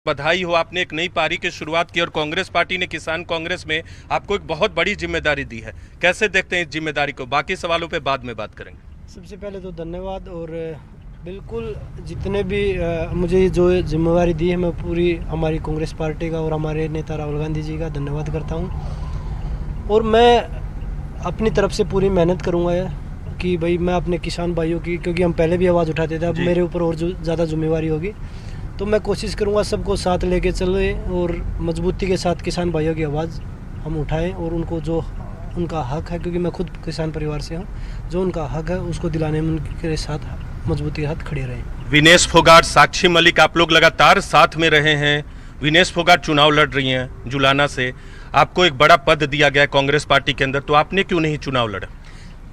बधाई हो, आपने एक नई पारी की शुरुआत की और कांग्रेस पार्टी ने किसान कांग्रेस में आपको एक बहुत बड़ी जिम्मेदारी दी है। कैसे देखते हैं इस जिम्मेदारी को? बाकी सवालों पे बाद में बात करेंगे। सबसे पहले तो धन्यवाद। और बिल्कुल जितने भी मुझे जो जिम्मेवारी दी है, मैं पूरी हमारी कांग्रेस पार्टी का और हमारे नेता राहुल गांधी जी का धन्यवाद करता हूं। और मैं अपनी तरफ से पूरी मेहनत करूंगा कि भाई मैं अपने किसान भाइयों की, क्योंकि हम पहले भी आवाज़ उठाते थे, अब मेरे ऊपर और ज़्यादा जिम्मेवारी होगी, तो मैं कोशिश करूंगा सबको साथ लेके चले और मजबूती के साथ किसान भाइयों की आवाज़ हम उठाएं और उनको जो उनका हक है, क्योंकि मैं खुद किसान परिवार से हूं, जो उनका हक है उसको दिलाने में उनके साथ मजबूती के साथ खड़े रहें। विनेश फोगाट, साक्षी मलिक, आप लोग लगातार साथ में रहे हैं। विनेश फोगाट चुनाव लड़ रही हैं जुलाना से, आपको एक बड़ा पद दिया गया है कांग्रेस पार्टी के अंदर, तो आपने क्यों नहीं चुनाव लड़ा?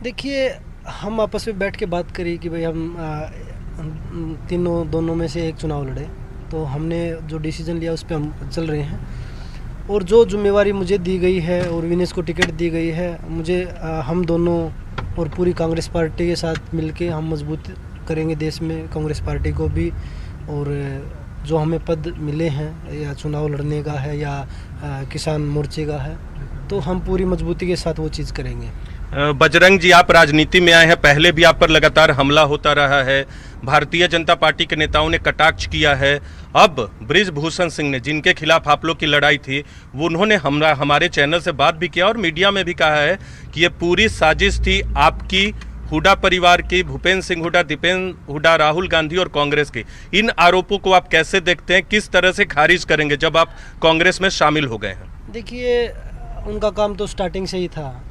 देखिए, हम आपस में बैठ के बात करी कि भाई हम दोनों में से एक चुनाव लड़े, तो हमने जो डिसीजन लिया उस पर हम चल रहे हैं। और जो जिम्मेवारी मुझे दी गई है और विनेश को टिकट दी गई है, मुझे हम दोनों और पूरी कांग्रेस पार्टी के साथ मिलके हम मजबूत करेंगे देश में कांग्रेस पार्टी को भी। और जो हमें पद मिले हैं, या चुनाव लड़ने का है या किसान मोर्चे का है, तो हम पूरी मजबूती के साथ वो चीज़ करेंगे। बजरंग जी, आप राजनीति में आए हैं, पहले भी आप पर लगातार हमला होता रहा है, भारतीय जनता पार्टी के नेताओं ने कटाक्ष किया है। अब बृजभूषण सिंह ने, जिनके खिलाफ आप लोग की लड़ाई थी, वो उन्होंने हमारे चैनल से बात भी किया और मीडिया में भी कहा है कि ये पूरी साजिश थी आपकी, हुड्डा परिवार की, भूपेंद्र सिंह हुड्डा, दीपेंद्र हुड्डा, राहुल गांधी और कांग्रेस की। इन आरोपों को आप कैसे देखते हैं? किस तरह से खारिज करेंगे जब आप कांग्रेस में शामिल हो गए हैं? देखिए, उनका काम तो स्टार्टिंग से ही था।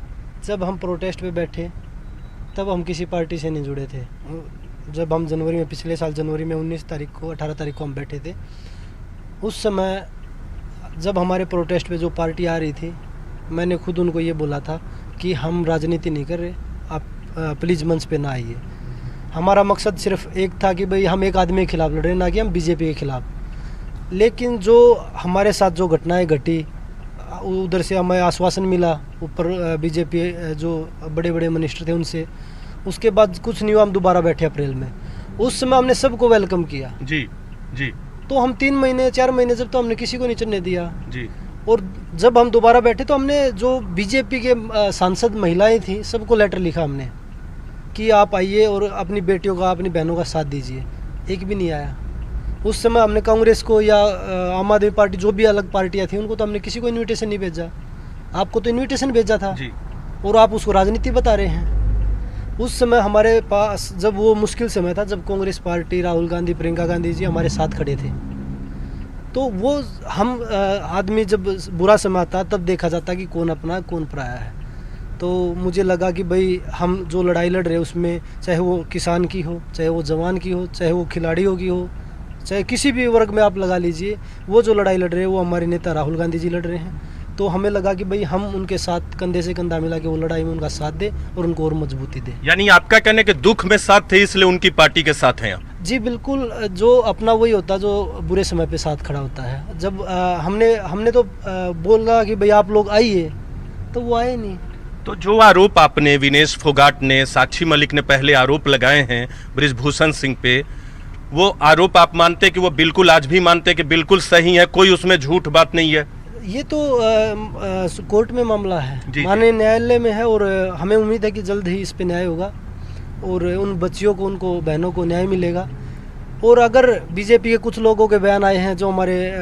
जब हम प्रोटेस्ट पे बैठे तब हम किसी पार्टी से नहीं जुड़े थे। जब हम जनवरी में, पिछले साल जनवरी में 18 तारीख को हम बैठे थे, उस समय जब हमारे प्रोटेस्ट पे जो पार्टी आ रही थी, मैंने खुद उनको ये बोला था कि हम राजनीति नहीं कर रहे, आप प्लीज़ मंच पे ना आइए। हमारा मकसद सिर्फ एक था कि भाई हम एक आदमी के खिलाफ लड़ रहे, ना कि हम बीजेपी के खिलाफ। लेकिन जो हमारे साथ जो घटनाएं घटी, उधर से हमें आश्वासन मिला, ऊपर बीजेपी जो बड़े बड़े मिनिस्टर थे उनसे, उसके बाद कुछ नहीं हुआ, हम दोबारा बैठे अप्रैल में। उस समय हमने सबको वेलकम किया। जी जी। तो हम 3 महीने 4 महीने जब, तो हमने किसी को नहीं चढ़ने दिया जी। और जब हम दोबारा बैठे तो हमने जो बीजेपी के सांसद महिलाएं थी, सबको लेटर लिखा हमने कि आप आइए और अपनी बेटियों का, अपनी बहनों का साथ दीजिए। एक भी नहीं आया। उस समय हमने कांग्रेस को या आम आदमी पार्टी, जो भी अलग पार्टियां थी, उनको तो हमने किसी को इनविटेशन नहीं भेजा। आपको तो इनविटेशन भेजा था जी। और आप उसको राजनीति बता रहे हैं। उस समय हमारे पास, जब वो मुश्किल समय था, जब कांग्रेस पार्टी, राहुल गांधी, प्रियंका गांधी जी हमारे साथ खड़े थे, तो वो हम आदमी, जब बुरा समय आता तब देखा जाता कि कौन अपना कौन पराया है। तो मुझे लगा कि भाई हम जो लड़ाई लड़ रहे हैं उसमें, चाहे वो किसान की हो, चाहे वो जवान की हो, चाहे वो खिलाड़ियों की हो, चाहे किसी भी वर्ग में आप लगा लीजिए, वो जो लड़ाई लड़ रहे हैं वो हमारे नेता राहुल गांधी जी लड़ रहे हैं। तो हमें लगा कि भाई हम उनके साथ कंधे से कंधा मिला के वो लड़ाई में उनका साथ दे और उनको और मजबूती दे। यानी आपका कहने के दुख में साथ थे, इसलिए उनकी पार्टी के साथ हैं आप? जी बिल्कुल। जो अपना वही होता जो बुरे समय पे साथ खड़ा होता है। जब हमने तो बोला कि भाई आप लोग आइए, तो वो आए नहीं। तो जो आरोप आपने, विनेश फोगाट ने, साक्षी मलिक ने पहले आरोप लगाए हैं बृजभूषण सिंह पे, वो आरोप आप मानते कि वो बिल्कुल, आज भी मानते कि बिल्कुल सही है, कोई उसमें झूठ बात नहीं है? ये तो कोर्ट में मामला है, माननीय न्यायालय में है, और हमें उम्मीद है कि जल्द ही इस पे न्याय होगा और उन बच्चियों को, उनको बहनों को न्याय मिलेगा। और अगर बीजेपी के कुछ लोगों के बयान आए हैं, जो हमारे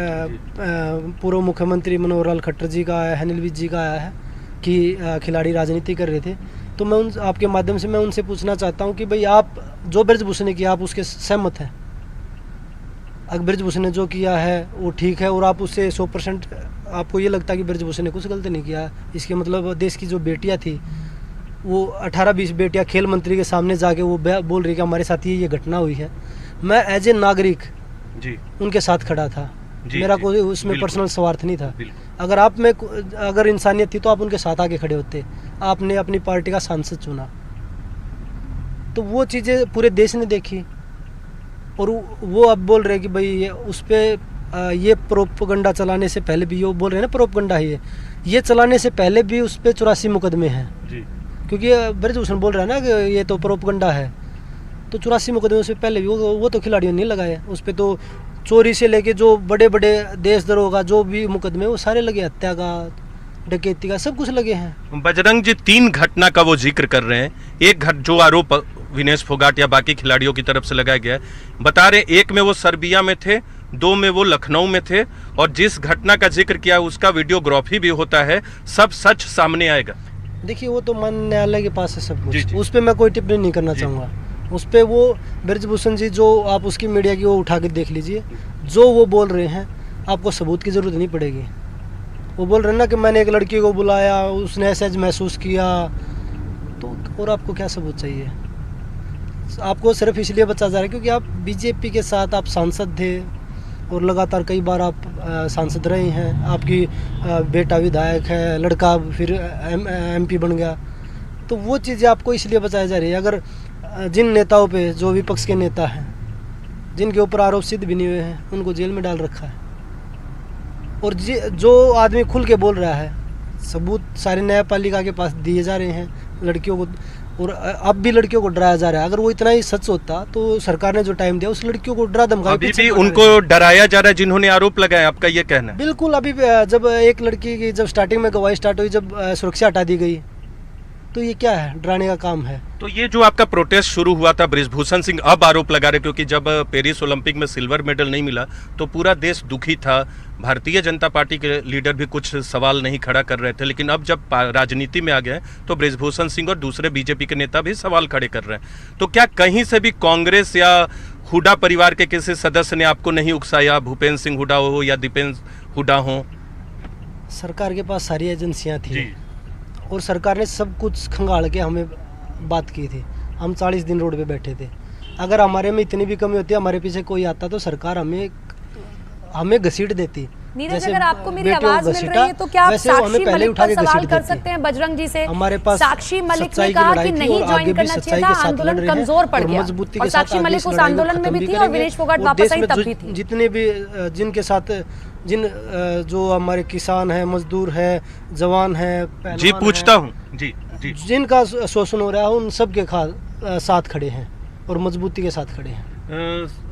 पूर्व मुख्यमंत्री मनोहर लाल खट्टर जी का आया है, अनिल विज जी का आया है कि खिलाड़ी राजनीति कर रहे थे, तो मैं आपके माध्यम से मैं उनसे पूछना चाहता हूं कि भाई आप जो बृजभूषण ने किया, आप उसके सहमत हैं? अगर बृजभूषण ने जो किया है वो ठीक है और आप उससे 100% आपको ये लगता है कि बृजभूषण ने कुछ गलती नहीं किया, इसके मतलब देश की जो बेटियां थी, वो 18-20 बेटियां खेल मंत्री के सामने जाके वो बोल रही कि हमारे साथ ये घटना हुई है, मैं एज ए नागरिक जी उनके साथ खड़ा था। मेरा कोई उसमें पर्सनल स्वार्थ नहीं था। अगर आप में अगर इंसानियत थी तो आप उनके साथ आके खड़े होते। आपने अपनी पार्टी का सांसद चुना, तो वो चीज़ें पूरे देश ने देखी और वो अब बोल रहे कि भाई ये उस पर ये प्रोपगंडा चलाने से पहले भी, ये बोल रहे हैं ना प्रोपगंडा है ये चलाने से पहले भी उस पर 84 मुकदमे हैं जी। क्योंकि बृजभूषण बोल रहा है ना कि ये तो प्रोपगंडा है, तो 84 मुकदमे से पहले भी वो तो खिलाड़ियों ने नहीं लगाए। उस पर तो चोरी से लेके जो बड़े बड़े देशद्रोह का जो भी मुकदमे वो सारे लगे, हत्या का, डकैती का, सब कुछ लगे हैं। बजरंग जी 3 घटना का वो जिक्र कर रहे हैं। एक जो आरोप विनेश फोगाट या बाकी खिलाड़ियों की तरफ से लगाया गया है, बता रहे एक में वो सर्बिया में थे, 2 में वो लखनऊ में थे, और जिस घटना का जिक्र किया उसका वीडियोग्राफी भी होता है, सब सच सामने आएगा। देखिए वो तो माननीय न्यायालय के पास है सब कुछ, उस पर मैं कोई टिप्पणी नहीं करना चाहूँगा। उस पर वो ब्रजभूषण जी जो आप उसकी मीडिया की वो उठा के देख लीजिए, जो वो बोल रहे हैं आपको सबूत की ज़रूरत नहीं पड़ेगी। वो बोल रहे हैं ना कि मैंने एक लड़की को बुलाया, उसने ऐसा महसूस किया, तो और आपको क्या सबूत चाहिए? आपको सिर्फ इसलिए बचा जा रहा है क्योंकि आप बीजेपी के साथ आप सांसद थे और लगातार कई बार आप सांसद रहे हैं, आपकी बेटा विधायक है, लड़का फिर MP बन गया, तो वो चीज़ें आपको इसलिए बचाई जा रही है। अगर जिन नेताओं पे जो विपक्ष के नेता हैं, जिनके ऊपर आरोप सिद्ध भी नहीं हुए हैं, उनको जेल में डाल रखा है। और जो आदमी खुल के बोल रहा है, सबूत सारे न्यायपालिका के पास दिए जा रहे हैं लड़कियों को, और अब भी लड़कियों को डराया जा रहा है। अगर वो इतना ही सच होता तो सरकार ने जो टाइम दिया उस लड़कियों को डरा धमका, अभी भी उनको डराया जा रहा है जिन्होंने आरोप लगाया, आपका ये कहना है? बिल्कुल। अभी जब एक लड़की की जब स्टार्टिंग में गवाही स्टार्ट हुई, जब सुरक्षा हटा दी गई, तो ये क्या है? डराने का काम है। तो ये जो आपका प्रोटेस्ट शुरू हुआ था, ब्रिजभूषण सिंह अब आरोप लगा रहे, क्योंकि जब पेरिस ओलंपिक में सिल्वर मेडल नहीं मिला तो पूरा देश दुखी था, भारतीय जनता पार्टी के लीडर भी कुछ सवाल नहीं खड़ा कर रहे थे, लेकिन अब जब राजनीति में आ गए तो ब्रिजभूषण सिंह और दूसरे बीजेपी के नेता भी सवाल खड़े कर रहे हैं। तो क्या कहीं से भी कांग्रेस या हुड्डा परिवार के किसी सदस्य ने आपको नहीं उकसाया? भूपेंद्र सिंह हुड्डा हो या दीपेंद्र हुड्डा हो? सरकार के पास सारी एजेंसियां थी और सरकार ने सब कुछ खंगाल के हमें बात की थी। हम 40 दिन रोड पे बैठे थे। अगर हमारे में इतनी भी कमी होती, हमारे पीछे कोई आता, तो सरकार हमें घसीट देती। नीरज, अगर आपको मेरी आवाज मिल रही है तो क्या आप साक्षी मलिक पर सवाल कर सकते हैं बजरंग जी से? हमारे पास साक्षी मलिक ने कहा कि नहीं ज्वाइन करना चाहिए था, आंदोलन कमजोर पड़ गया, और साक्षी मलिक उस आंदोलन में भी थी और विनेश फोगाट वापस आई तब भी थी। जितने भी जिनके साथ जो हमारे किसान है, मजदूर है, जवान है, जी पूछता हूँ जी, जिनका शोषण हो रहा है, उन सब के साथ खड़े हैं और मजबूती के साथ खड़े हैं।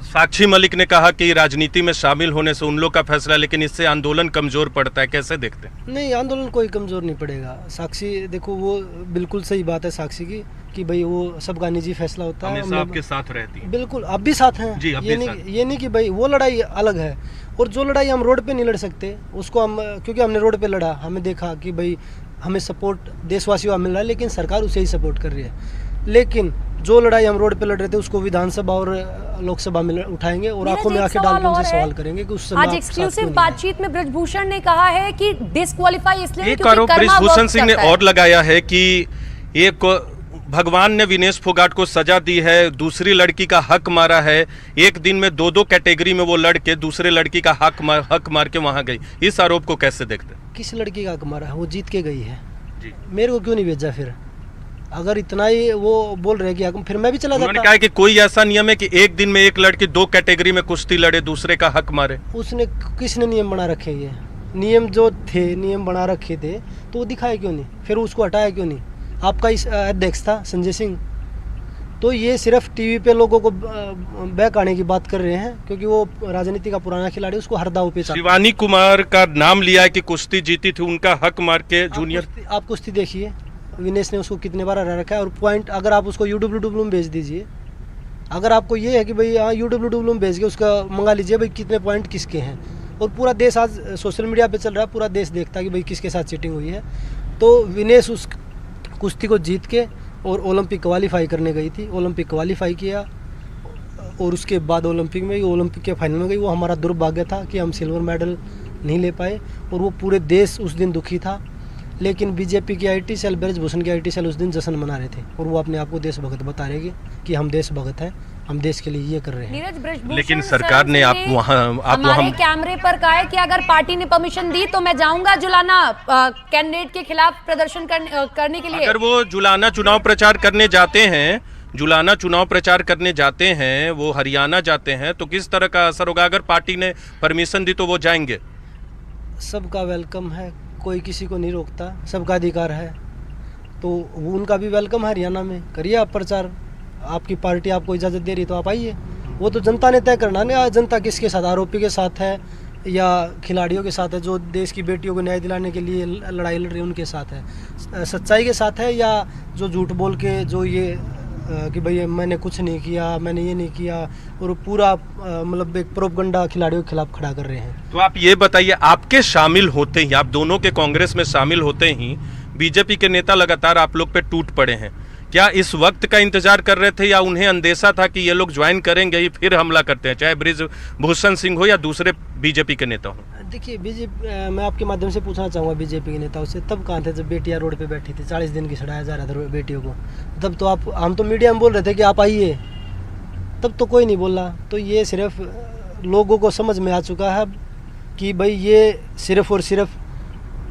साक्षी मलिक ने कहा कि राजनीति में शामिल होने से उन लोग का फैसला, लेकिन इससे आंदोलन कमजोर पड़ता है, कैसे देखते हैं? नहीं, आंदोलन कोई कमजोर नहीं पड़ेगा। साक्षी देखो, वो बिल्कुल सही बात है साक्षी की कि भाई वो सबका निजी फैसला होता है, हमेशा आपके साथ रहती है। बिल्कुल, अब भी साथ हैं जी, ये नहीं कि भाई वो लड़ाई अलग है, और जो लड़ाई हम रोड पे नहीं लड़ सकते उसको हम, क्योंकि हमने रोड पे लड़ा, हमें देखा कि भाई हमें सपोर्ट देशवासियों का मिल रहा है, लेकिन सरकार उसे ही सपोर्ट कर रही है। लेकिन जो लड़ाई हम रोड पे लड़ रहे थे उसको विधानसभा और लोकसभा में उठाएंगे और आंखों में आंखें डाल के उनसे सवाल करेंगे कि उस आज एक्सक्लूसिव बातचीत में ब्रजभूषण ने कहा है कि डिस्क्वालीफाई इसलिए एक आरोप ब्रजभूषण सिंह ने और लगाया है कि एक भगवान ने विनेश फोगाट को सजा दी है, दूसरी लड़की का हक मारा है, एक दिन में 2-2 कैटेगरी में वो लड़के दूसरे लड़की का हक मार के वहां गई। इस आरोप को कैसे देखते हैं? किस लड़की का हक मारा है? वो जीत के गई है जी। मेरे को क्यों नहीं भेजा? फिर अगर इतना ही वो बोल रहे कि फिर मैं भी चला जाता। उन्होंने कहा कि कोई ऐसा नियम है कि एक दिन में एक लड़की 2 कैटेगरी में कुश्ती लड़े, दूसरे का हक मारे। उसने किसने नियम बना रखे? ये नियम जो थे, नियम बना रखे थे, तो वो दिखाए क्यों नहीं? फिर उसको हटाया क्यों नहीं? आपका इस अध्यक्ष था संजय सिंह, तो ये सिर्फ टीवी पे लोगों को बहकाने की बात कर रहे हैं, क्योंकि वो राजनीति का पुराना खिलाड़ी, उसको हर दाव पे। शिवानी कुमार का नाम लिया है कि कुश्ती जीती थी, उनका हक मार के जूनियर। आप कुश्ती देखिए, विनेश ने उसको कितने बार हरा रखा है, और पॉइंट अगर आप उसको UWW में भेज दीजिए, अगर आपको ये है कि भाई हाँ UWW में भेज के उसका मंगा लीजिए भाई कितने पॉइंट किसके हैं, और पूरा देश आज सोशल मीडिया पे चल रहा है, पूरा देश देखता है कि भाई किसके साथ चीटिंग हुई है। तो विनेश उस कुश्ती को जीत के और ओलंपिक क्वालिफाई करने गई थी, ओलंपिक क्वालिफाई किया, और उसके बाद ओलंपिक में, ओलंपिक के फाइनल में गई। वो हमारा दुर्भाग्य था कि हम सिल्वर मेडल नहीं ले पाए, और वो पूरे देश उस दिन दुखी था। लेकिन बीजेपी की IT सेल, ब्रजभूषण की IT सेल उस दिन जश्न मना रहे थे, और वो अपने आप को देशभक्त बता रहे कि हम देशभक्त हैं, हम देश के लिए ये कर रहे हैं। लेकिन सरकार ने आप हमारे कैमरे पर कहा है कि अगर पार्टी ने परमिशन दी तो मैं जाऊंगा जुलाना कैंडिडेट के खिलाफ प्रदर्शन करने के लिए। अगर वो जुलाना चुनाव प्रचार करने जाते हैं, जुलाना चुनाव प्रचार करने जाते हैं, वो हरियाणा जाते हैं, तो किस तरह का असर होगा? अगर पार्टी ने परमिशन दी तो वो जाएंगे? सबका वेलकम है, कोई किसी को नहीं रोकता, सबका अधिकार है, तो उनका भी वेलकम है। हरियाणा में करिए आप प्रचार, आपकी पार्टी आपको इजाज़त दे रही तो आप आइए, वो तो जनता ने तय करना ना, जनता किसके साथ, आरोपी के साथ है या खिलाड़ियों के साथ है, जो देश की बेटियों को न्याय दिलाने के लिए लड़ाई लड़ रही है उनके साथ है, सच्चाई के साथ है, या जो झूठ बोल के जो ये कि भाई मैंने कुछ नहीं किया, मैंने ये नहीं किया, और पूरा मतलब एक प्रोपगंडा खिलाड़ियों के खिलाफ खड़ा कर रहे हैं। तो आप ये बताइए, आपके शामिल होते ही, आप दोनों के कांग्रेस में शामिल होते ही बीजेपी के नेता लगातार आप लोग पे टूट पड़े हैं। क्या इस वक्त का इंतजार कर रहे थे या उन्हें अंदेशा था कि ये लोग ज्वाइन करेंगे ही फिर हमला करते हैं, चाहे बृजभूषण सिंह हो या दूसरे बीजेपी के नेता हो? देखिए, बीजेपी, मैं आपके माध्यम से पूछना चाहूँगा बीजेपी के नेताओं से, तब कहाँ थे जब बेटियां रोड पे बैठी थी, 40 दिन की सड़ाया जा रहा था बेटियों को? तब तो आप, हम तो मीडिया में बोल रहे थे कि आप आइए, तब तो कोई नहीं बोला। तो ये सिर्फ लोगों को समझ में आ चुका है कि भाई ये सिर्फ और सिर्फ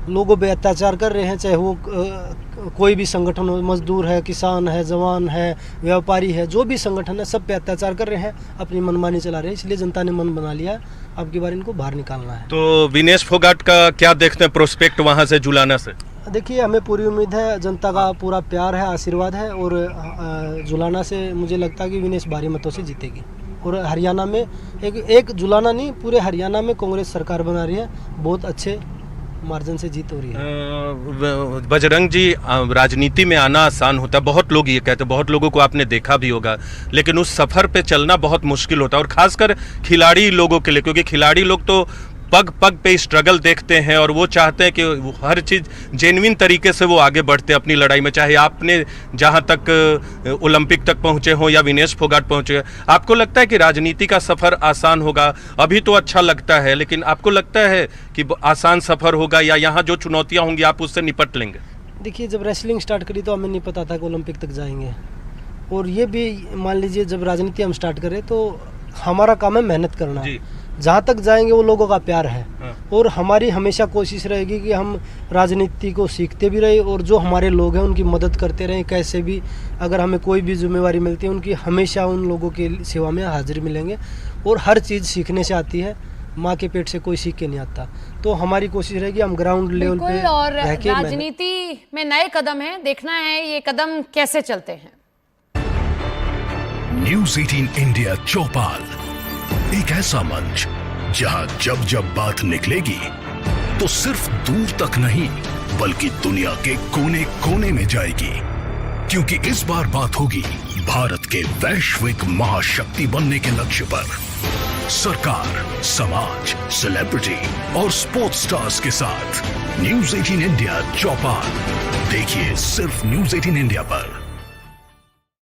लोगों पे अत्याचार कर रहे हैं, चाहे वो कोई भी संगठन हो, मजदूर है, किसान है, जवान है, व्यापारी है, जो भी संगठन है, सब पे अत्याचार कर रहे हैं, अपनी मनमानी चला रहे हैं। इसलिए जनता ने मन बना लिया, अब की बार इनको बाहर निकालना है। तो विनेश फोगाट का क्या देखते हैं प्रोस्पेक्ट वहां से, जुलाना से? देखिए, हमें पूरी उम्मीद है, जनता का पूरा प्यार है, आशीर्वाद है, और जुलाना से मुझे लगता है कि विनेश भारी मतों से जीतेगी। और हरियाणा में एक जुलाना नहीं, पूरे हरियाणा में कांग्रेस सरकार बना रही है, बहुत अच्छे मार्जिन से जीत हो रही है। बजरंग जी, राजनीति में आना आसान होता है, बहुत लोग ये कहते हैं, बहुत लोगों को आपने देखा भी होगा, लेकिन उस सफर पे चलना बहुत मुश्किल होता है, और खासकर खिलाड़ी लोगों के लिए, क्योंकि खिलाड़ी लोग तो पग पग पे स्ट्रगल देखते हैं और वो चाहते हैं कि हर चीज़ जेन्युइन तरीके से वो आगे बढ़ते हैं अपनी लड़ाई में, चाहे आपने जहां तक ओलंपिक तक पहुंचे हो या विनेश फोगाट पहुंचे। आपको लगता है कि राजनीति का सफ़र आसान होगा? अभी तो अच्छा लगता है, लेकिन आपको लगता है कि आसान सफ़र होगा, या यहाँ जो चुनौतियाँ होंगी आप उससे निपट लेंगे? देखिए, जब रेसलिंग स्टार्ट करी तो हमें नहीं पता था कि ओलंपिक तक जाएंगे, और ये भी मान लीजिए जब राजनीति हम स्टार्ट करें तो हमारा काम है मेहनत करना, जहाँ तक जाएंगे वो लोगों का प्यार है। और हमारी हमेशा कोशिश रहेगी कि हम राजनीति को सीखते भी रहे, और जो हमारे लोग हैं उनकी मदद करते रहें, कैसे भी अगर हमें कोई भी जिम्मेवारी मिलती है उनकी हमेशा उन लोगों की सेवा में हाजिर मिलेंगे। और हर चीज़ सीखने से आती है, माँ के पेट से कोई सीख के नहीं आता। तो हमारी कोशिश रहेगी हम ग्राउंड लेवल पे और राजनीति में नए कदम है, देखना है ये कदम कैसे चलते हैं। न्यूज़ 18 इंडिया चौपाल, एक ऐसा मंच जहां जब जब बात निकलेगी तो सिर्फ दूर तक नहीं बल्कि दुनिया के कोने कोने में जाएगी, क्योंकि इस बार बात होगी भारत के वैश्विक महाशक्ति बनने के लक्ष्य पर। सरकार, समाज, सेलिब्रिटी और स्पोर्ट्स स्टार्स के साथ न्यूज़ 18 इंडिया चौपाल देखिए सिर्फ न्यूज़ 18 इंडिया पर।